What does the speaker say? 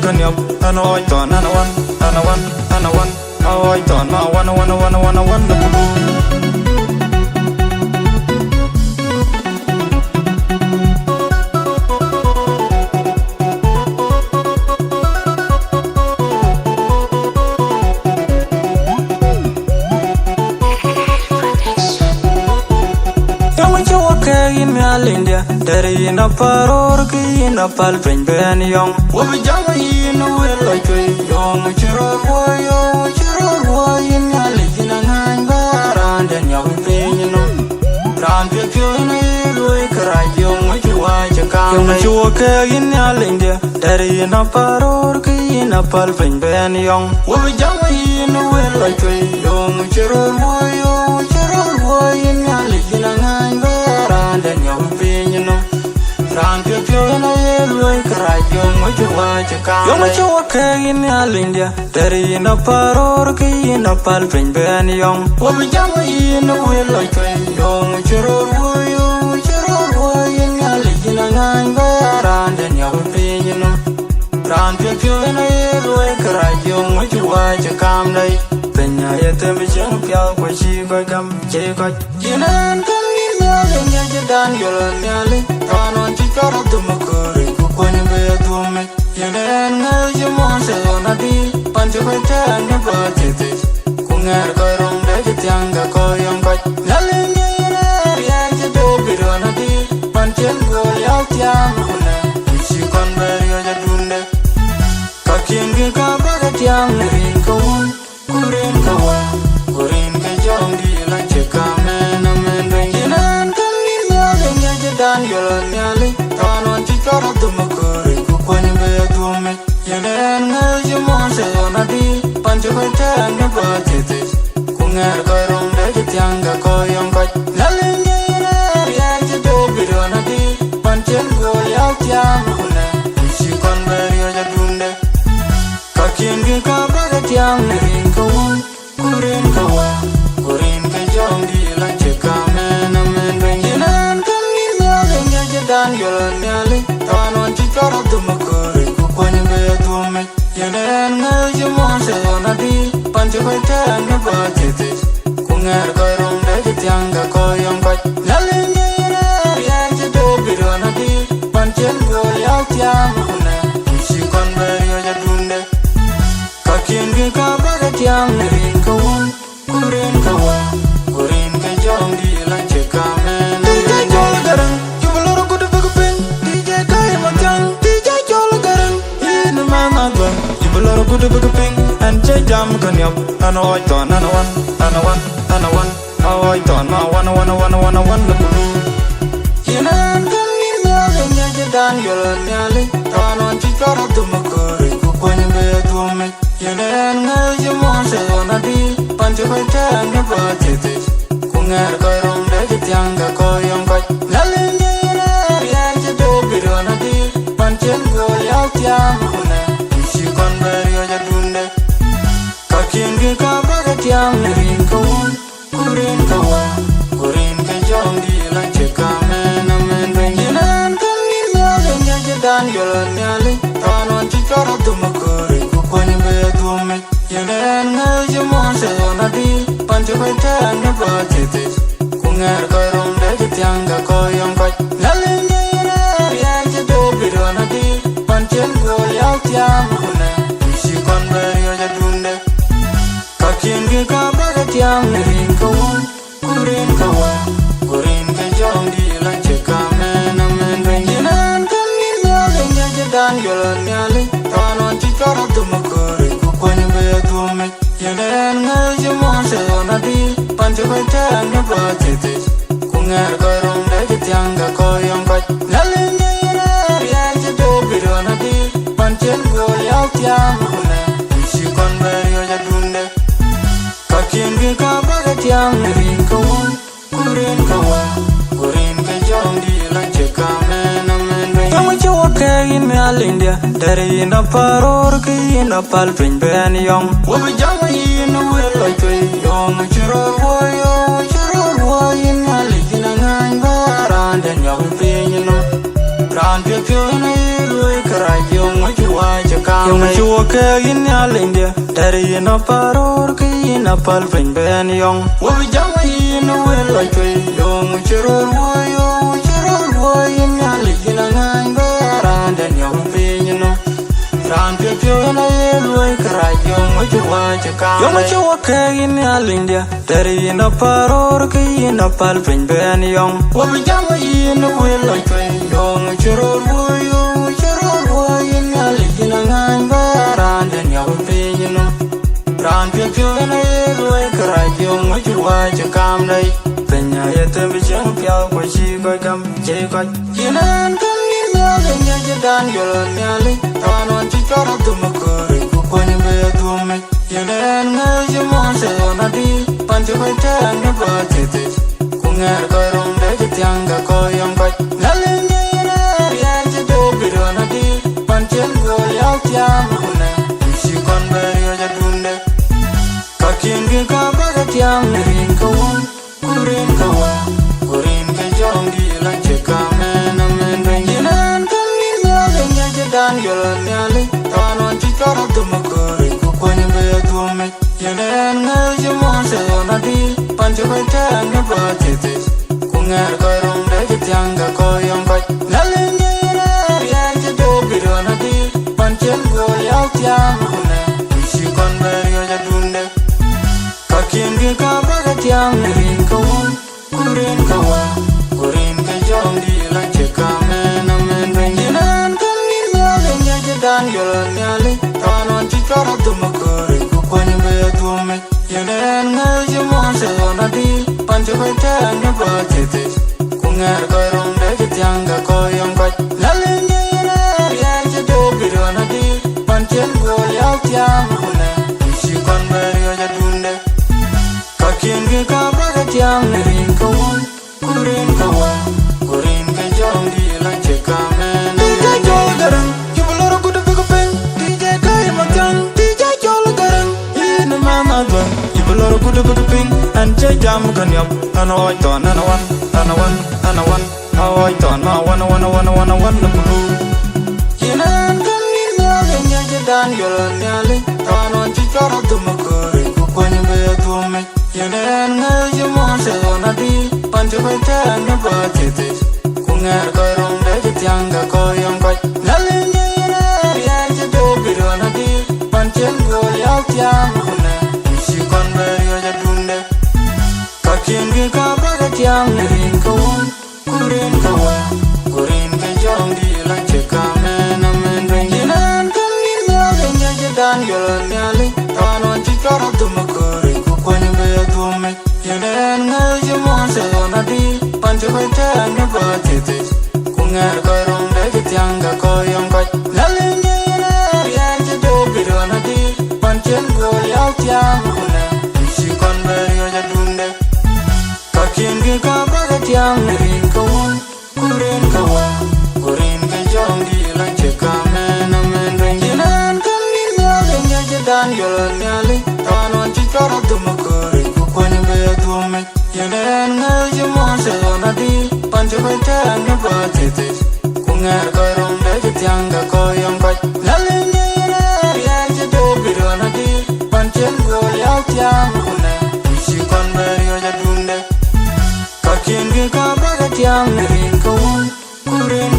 can yop, and I thought, and I want, oh, I thought, I want the blue. In India, there in a parorki in a palpin ben young. What we jam in a will like a young chiro in a legend and hang around and young pain. Round your funeral, cry young, which you watch a count. In India, there in a parorki in a palpin ben young. What we jam in a will like a young chiro in a legend and hang and young pain, round your funeral, cry young, what you watch a count. Young what you walk in India, there in a parorki in a palpin ben young. What we jam in a will like a young chiro in a legend and hang around and young pain, round your funeral, cry young, what you watch a calm day. Penya yet a vision of your what she got come, she got you know. Dan yola nyali tanon chikara tumakuri kukwani be tume yenen ngal jumose ona di panche bete anga batete kungar korong de tianga koyong kai nyali nyere ya jede birona di panche go yau tiang kune chikon berio ja dunde kakingi ka baga tiang rin kawun kurin kawan kurin ke jong di la chekame na mendeng Dan yola nyali tanon chikara tumakuri kukwani be tume yenen ngal jumose ona di panche bete anga batete kungar korong de tianga koyong kai nyali nyere ya jede birona di panche go yau tiang kune chikon berio ja dunde kakingi ka baga tiang rin kawun kurin kawan kurin ke jong di la chekame na mendeng Dan yola nyali tanon chikara tumakuri kukwani be tume yenen ngal jumose ona di panche bete anga batete kungar korong de tianga koyong kai nyali nyere ya jede birona di panche go yau tiang kune chikon berio ja dunde kakingi ka baga tiang rin kawun kurin kawan kurin ke jong di la chekame na garang good ping and jam can yop and I thought and I want oh I thought I want the blue Yinan can you know Dan yola nyali tanon chikara tumakuri kukwani be tume Yinan ngal jumose ona di panche bete anga batete kungar korong de tianga koyong kai nyali nyere ya jede birona di panche go yau tiang kune chikon berio ja dunde kakingi ka baga tiang rin kawun kurin kawan kurin ke jong di la chekame na mendeng yinan kan ni nyale nyaje dan yola nyali tanon chikara tumakuri kukwani be tume yenen ngal jumose ona di panche bete anga batete kungar korong de tianga koyong kai nyale nyere ya jede birona di panche go yau tiang kune chikon berio ja dunde kakingi ka baga tiang rin kawun kurin kawan kurin ke jong di la chekame na mendeng yinan kan ni nyale nyaje dan yola nyali tanon chikara tumakuri kukwani be tume yenen ngal jumose ona di panche bete anga batete kungar korong de tianga koyong kai nyali nyere ya jede birona di panche go yau tiang kune chikon berio ja dunde kakingi ka baga tiang rin kawun kurin kawan kurin ke jong di la chekame na mendeng Yang jawa in India, there in a parorki in a palpin ben young. What we jam in a will like a young chiro in a legend and hang around and young pain, you know. Round your funeral, cry young, what you watch a count. chua ke in ya lindia dari na paror ki na pal pen ben yong wo jang in we la chwe yong chero wo in ya ligina ngan ba ran den yong pin no ran pyo pyo na ye loi kra yong chua chaka yong chua ke in ya lindia dari na paror ki na pal pen ben yong wo jang in we la chwe yong chero wo in ya ligina ngan ba ran den yong pin no ran pyo pyo na ye loi kra yong chua chaka dai penya ye te bi chang pya ko chi ko kam che ko yinan kan ni me le nya je dan yo nya le ta non chi cho ra tu ma ko ri ku ko ni be tu me yinan nga je mo se na di pan che ko ta nga ba te te ku nga ko rong de je tyang ga ko yong ko la le nya na ya je do bi ro na di pan chen go yao tyang ku na shi kon ba ri ja dunde ka kin ge ka ba ga tyang rin ko kurin ke jong di la che ka men ben yinan kan ni me le nya je dan yo nya le ta non chi cho ra tu ma ko ri ku ko ni be tu me yinan nga je mo se na di pan che ko ta nga ba te te ku nga ko rong de je tyang ga ko yong ko la le nya na ya je do bi ro na di pan chen go yao tyang ku na shi kon ba ri ja dunde ka kin ge ka ba ga tyang rin ko kurin ke jong di la che ka men ben yinan kan ni me le nya je dan yo nya le ta non chi cho ra tu ma ko ri ku ko ni be tu me yinan nga je mo se na di pan che ko ta nga ba te te ku nga ko rong de je tyang ga ko yong ko la le nya na ya je do bi ro na di pan chen go yao tyang ku na shi kon ba ri ja dunde ka kin ge ka ba ga tyang rin ko kurin ke jong di la che ka men DJ jol garang kiboloro kudu buku peng DJ kai makan DJ jol garang yin mama dwan kiboloro kudu buku peng an che jam kan yop an oi ton an wan oi ton ma wan na bulu yinan kan ni me le nya je dan yo nya le ta non chi cho ra tu ma ko ri ku ko ni be tu me yinan nga je mo se na di pan che ko ta nga ba te te ku nga ko rong de je tyang ga ko yong ko la le nya na ya je do bi ro na di pan chen go yao tyang ku na shi kon ba yo ja dunde ka kin ge ka ba ga tyang rin ko kurin ke jong di la che ka men ben yinan kan ni me le nya je dan yo nya le ta non chi cho ra tu ma ko ri ku ko ni be tu me yinan nga je mo se na di pan che ko ta nga ba te te ku nga ko rong de je tyang ga ko yong ko la le nya na ya je do bi ro na di pan chen go yao tyang ku na shi kon ba yo ja dunde ka kin ge ka ba ga tyang rin ko kurin ke jong di la che ka men ben yinan kan ni me le nya je dan yo nya le ta non chi cho ra tu ma ko ri ku ko ni be tu me yinan nga je mo se na di pan che ko ta nga ba te te ku nga ko rong de je tyang ga ko yong ko la le nya na ya je do bi ro na di pan chen go yao tyang ku na shi kon ba yo ja dunde ka kin ge ka ba ga tyang rin ko kurin